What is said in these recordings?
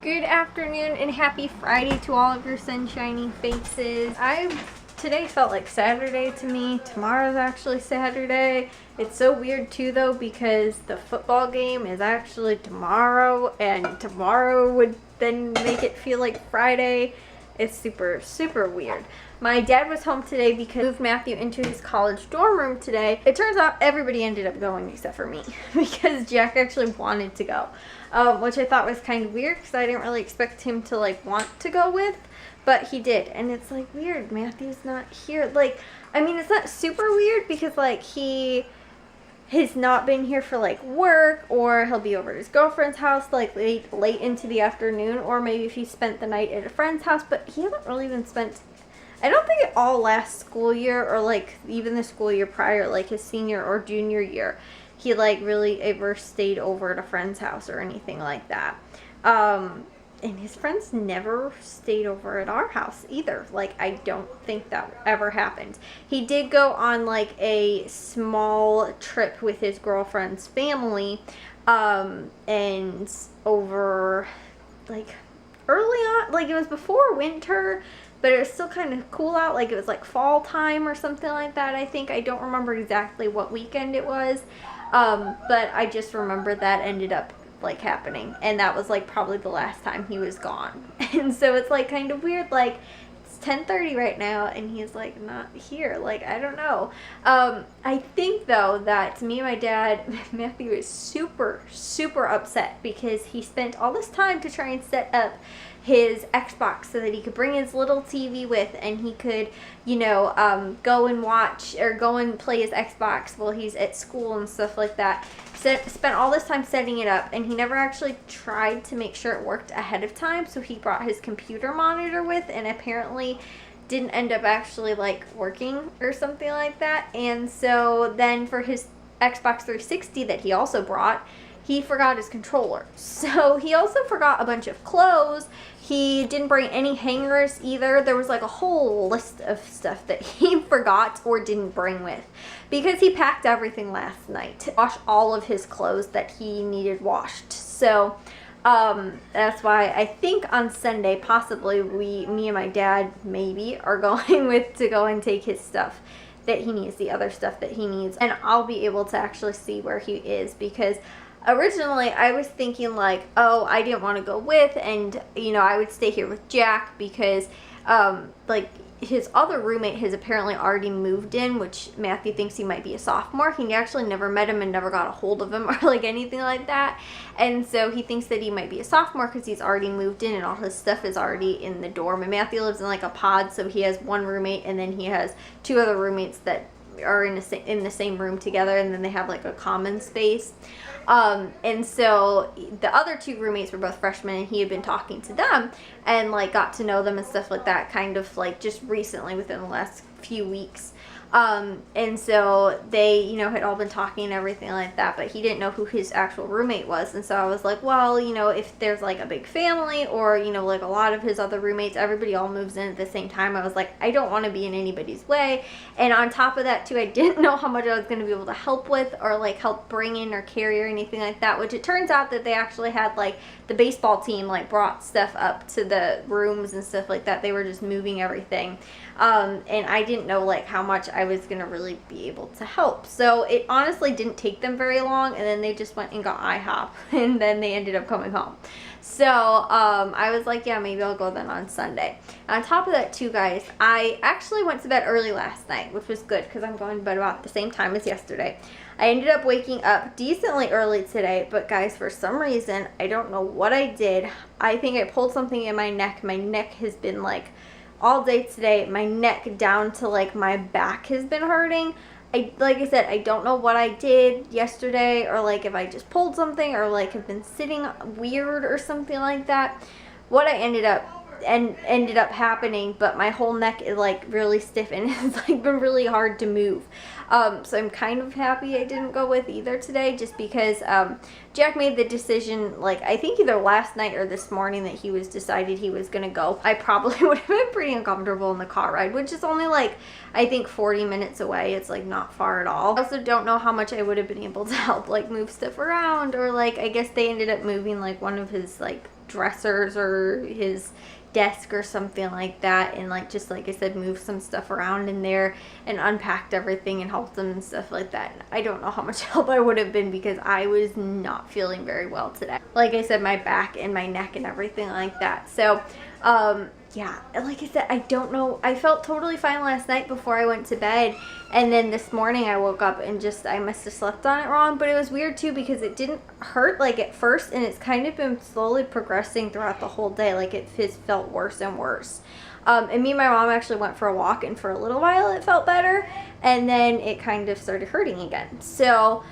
Good afternoon and happy Friday to all of your sunshiny faces. Today felt like Saturday to me. Tomorrow's actually Saturday. It's so weird too though because the football game is actually tomorrow and tomorrow would then make it feel like Friday. It's super, super weird. My dad was home today because he moved Matthew into his college dorm room today. It turns out everybody ended up going except for me because Jack actually wanted to go, which I thought was kind of weird because I didn't really expect him to like want to go with, but he did. And it's like weird, Matthew's not here. Like, I mean, it's not super weird because like he has not been here for like work, or he'll be over at his girlfriend's house like late into the afternoon, or maybe if he spent the night at a friend's house, but he hasn't really been spent, I don't think, it all last school year or like even the school year prior, like his senior or junior year, he like really ever stayed over at a friend's house or anything like that. And his friends never stayed over at our house either. Like, I don't think that ever happened. He did go on like a small trip with his girlfriend's family, and over like early on, like it was before winter, but it was still kind of cool out. Like it was like fall time or something like that, I think. I don't remember exactly what weekend it was, but I just remember that ended up like happening, and that was like probably the last time he was gone. And so it's like kind of weird, like it's 10:30 right now and he's like not here. Like, I don't know. I think though that me and my dad, Matthew, is super upset because he spent all this time to try and set up his Xbox so that he could bring his little TV with and he could, you know, go and watch or go and play his Xbox while he's at school and stuff like that. Spent all this time setting it up, and he never actually tried to make sure it worked ahead of time, so he brought his computer monitor with and apparently didn't end up actually like working or something like that. And so then for his Xbox 360 that he also brought, he forgot his controller. So he also forgot a bunch of clothes. He didn't bring any hangers either. There was like a whole list of stuff that he forgot or didn't bring with because he packed everything last night to wash all of his clothes that he needed washed. So that's why I think on Sunday possibly me and my dad maybe are going to go and take his stuff that he needs, the other stuff that he needs, and I'll be able to actually see where he is, because originally I was thinking like, oh, I didn't want to go with, and you know, I would stay here with Jack because like his other roommate has apparently already moved in, which Matthew thinks he might be a sophomore. He actually never met him and never got a hold of him or like anything like that, and so he thinks that he might be a sophomore because he's already moved in and all his stuff is already in the dorm. And Matthew lives in like a pod, so he has one roommate and then he has two other roommates that are in the same room together, and then they have like a common space. And so the other two roommates were both freshmen, and he had been talking to them and like got to know them and stuff like that, kind of like just recently within the last few weeks. And so they, you know, had all been talking and everything like that, but he didn't know who his actual roommate was. And so I was like, well, you know, if there's like a big family, or, you know, like a lot of his other roommates, everybody all moves in at the same time, I was like, I don't want to be in anybody's way. And on top of that too, I didn't know how much I was going to be able to help with, or like help bring in or carry or anything like that, which it turns out that they actually had like the baseball team like brought stuff up to the rooms and stuff like that. They were just moving everything. And I didn't know like how much I was gonna really be able to help. So it honestly didn't take them very long, and then they just went and got IHOP and then they ended up coming home. So I was like, yeah, maybe I'll go then on Sunday. And on top of that too, guys, I actually went to bed early last night, which was good because I'm going to bed about the same time as yesterday. I ended up waking up decently early today, but guys, for some reason, I don't know what I did. I think I pulled something in my neck. My neck has been like, all day today, my neck down to like my back has been hurting. Like I said, I don't know what I did yesterday, or like if I just pulled something, or like have been sitting weird or something like that. What I ended up happening, but my whole neck is like really stiff and it's like been really hard to move. So I'm kind of happy I didn't go with either today, just because Jack made the decision, like I think either last night or this morning, that he decided he was gonna go. I probably would have been pretty uncomfortable in the car ride, which is only like I think 40 minutes away. It's like not far at all. I also don't know how much I would have been able to help like move stuff around, or like I guess they ended up moving like one of his like dressers or his desk or something like that, and like just like I said, moved some stuff around in there and unpacked everything and helped them and stuff like that. And I don't know how much help I would have been because I was not feeling very well today. Like I said, my back and my neck and everything like that. So yeah, like I said, I don't know. I felt totally fine last night before I went to bed, and then this morning I woke up and just, I must have slept on it wrong, but it was weird too because it didn't hurt like at first, and it's kind of been slowly progressing throughout the whole day. Like it has felt worse and worse. And me and my mom actually went for a walk, and for a little while it felt better, and then it kind of started hurting again. So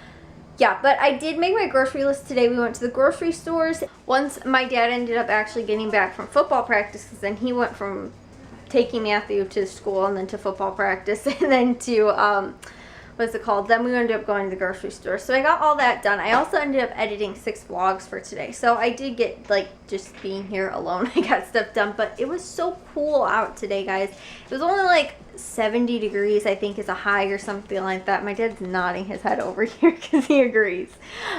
yeah, but I did make my grocery list today. We went to the grocery stores. Once my dad ended up actually getting back from football practice, because then he went from taking Matthew to school and then to football practice and then to, what's it called? Then we ended up going to the grocery store. So I got all that done. I also ended up editing 6 vlogs for today. So I did get, like, just being here alone, I got stuff done. But it was so cool out today, guys. It was only like 70 degrees, I think, is a high or something like that. My dad's nodding his head over here because he agrees.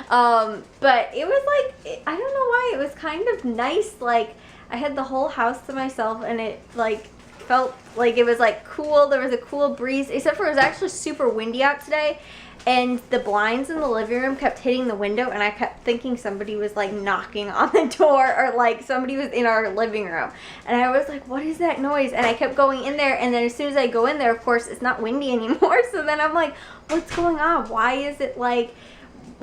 But it was like, I don't know why, it was kind of nice. Like, I had the whole house to myself, and it, like, felt like it was like cool. There was a cool breeze, except for it was actually super windy out today, and the blinds in the living room kept hitting the window, and I kept thinking somebody was like knocking on the door, or like somebody was in our living room, and I was like, what is that noise? And I kept going in there, and then as soon as I go in there, of course it's not windy anymore. So then I'm like, what's going on? Why is it like,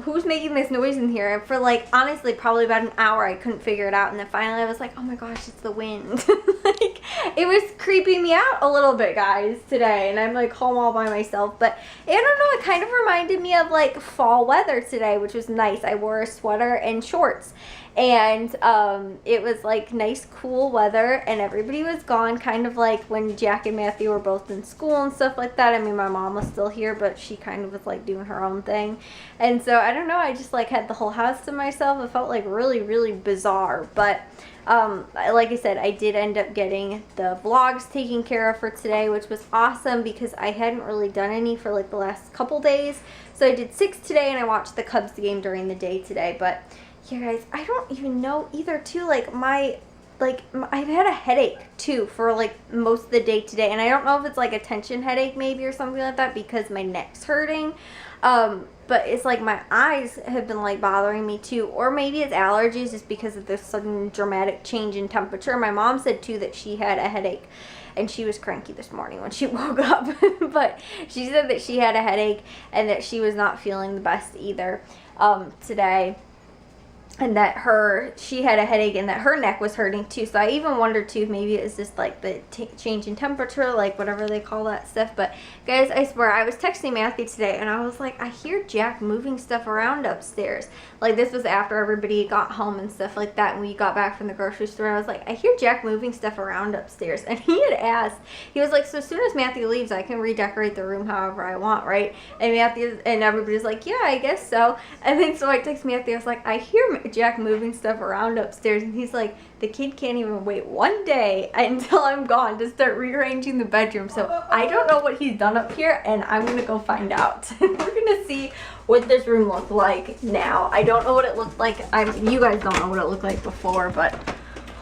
who's making this noise in here? And for like, honestly, probably about an hour I couldn't figure it out, and then finally I was like, oh my gosh, it's the wind. Like, it was creeping me out a little bit, guys, today, and I'm like home all by myself. But I don't know, it kind of reminded me of like fall weather today, which was nice. I wore a sweater and shorts, and it was like nice cool weather, and everybody was gone, kind of like when Jack and Matthew were both in school and stuff like that. I mean, my mom was still here, but she kind of was like doing her own thing. And so I don't know, I just like had the whole house to myself. It felt like really, really bizarre. But like I said, I did end up getting the vlogs taken care of for today, which was awesome because I hadn't really done any for like the last couple days. So I did 6 today, and I watched the Cubs game during the day today. But yeah, guys, I don't even know either too. Like I've had a headache too for like most of the day today, and I don't know if it's like a tension headache maybe or something like that because my neck's hurting. But it's like my eyes have been like bothering me too, or maybe it's allergies just because of this sudden dramatic change in temperature. My mom said too that she had a headache, and she was cranky this morning when she woke up. But she said that she had a headache and that she was not feeling the best either today. And that she had a headache and that her neck was hurting too. So I even wondered too if maybe it was just like the change in temperature, like whatever they call that stuff. But guys, I swear, I was texting Matthew today, and I was like, I hear Jack moving stuff around upstairs. Like, this was after everybody got home and stuff like that, and we got back from the grocery store. I was like, I hear Jack moving stuff around upstairs. And he had asked, he was like, so as soon as Matthew leaves, I can redecorate the room however I want, right? And Matthew and everybody's like, yeah, I guess so. And then so I texted Matthew, I was like, I hear Jack moving stuff around upstairs. And he's like, the kid can't even wait one day until I'm gone to start rearranging the bedroom. So I don't know what he's done up here, and I'm gonna go find out. We're gonna see what this room looked like now. I don't know what it looked like. You guys don't know what it looked like before, but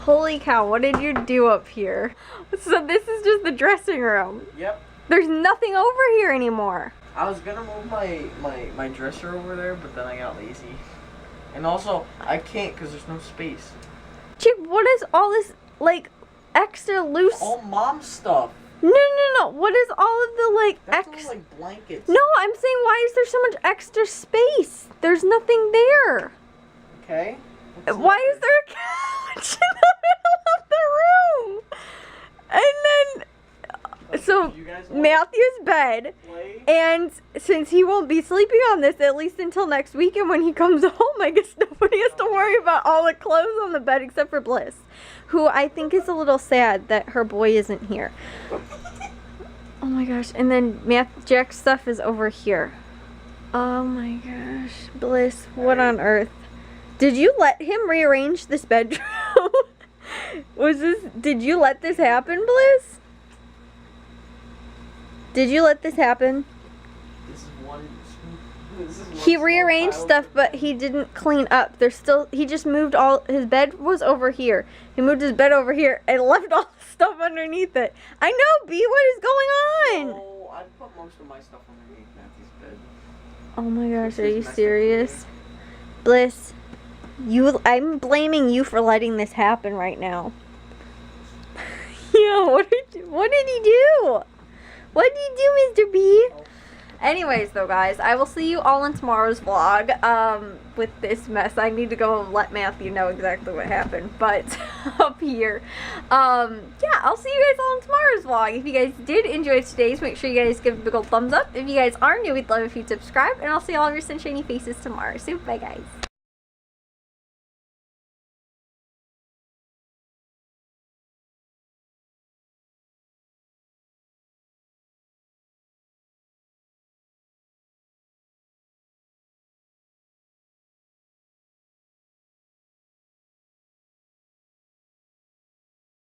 holy cow, what did you do up here? So this is just the dressing room. Yep. There's nothing over here anymore. I was gonna move my dresser over there, but then I got lazy. And also, I can't because there's no space. Chick, what is all this, like, extra loose? All mom stuff. No. What is all of the, like, That's all, like, blankets. No, I'm saying, why is there so much extra space? There's nothing there. Okay. Why is there a couch in the middle of the room? And then, so Matthew's bed, and since he won't be sleeping on this at least until next weekend when he comes home, I guess nobody has to worry about all the clothes on the bed except for Bliss, who I think is a little sad that her boy isn't here. Oh my gosh. And then Jack's stuff is over here. Oh my gosh. Bliss, what on earth? Did you let him rearrange this bedroom? Did you let this happen, Bliss? Did you let this happen? This is one. He rearranged stuff, but he didn't clean up. He just moved his bed was over here. He moved his bed over here and left all the stuff underneath it. I know, B, what is going on? Oh, I put most of my stuff underneath Matthew's bed. Oh my gosh, are you serious? Bliss, I'm blaming you for letting this happen right now. Yeah, what did he do? What did you do, Mr. B? Oh. Anyways, though, guys, I will see you all in tomorrow's vlog with this mess. I need to go and let Matthew know exactly what happened, but up here. Yeah, I'll see you guys all in tomorrow's vlog. If you guys did enjoy today's, make sure you guys give a big old thumbs up. If you guys are new, we'd love if you'd subscribe, and I'll see all of your sunshiny faces tomorrow. So, bye, guys.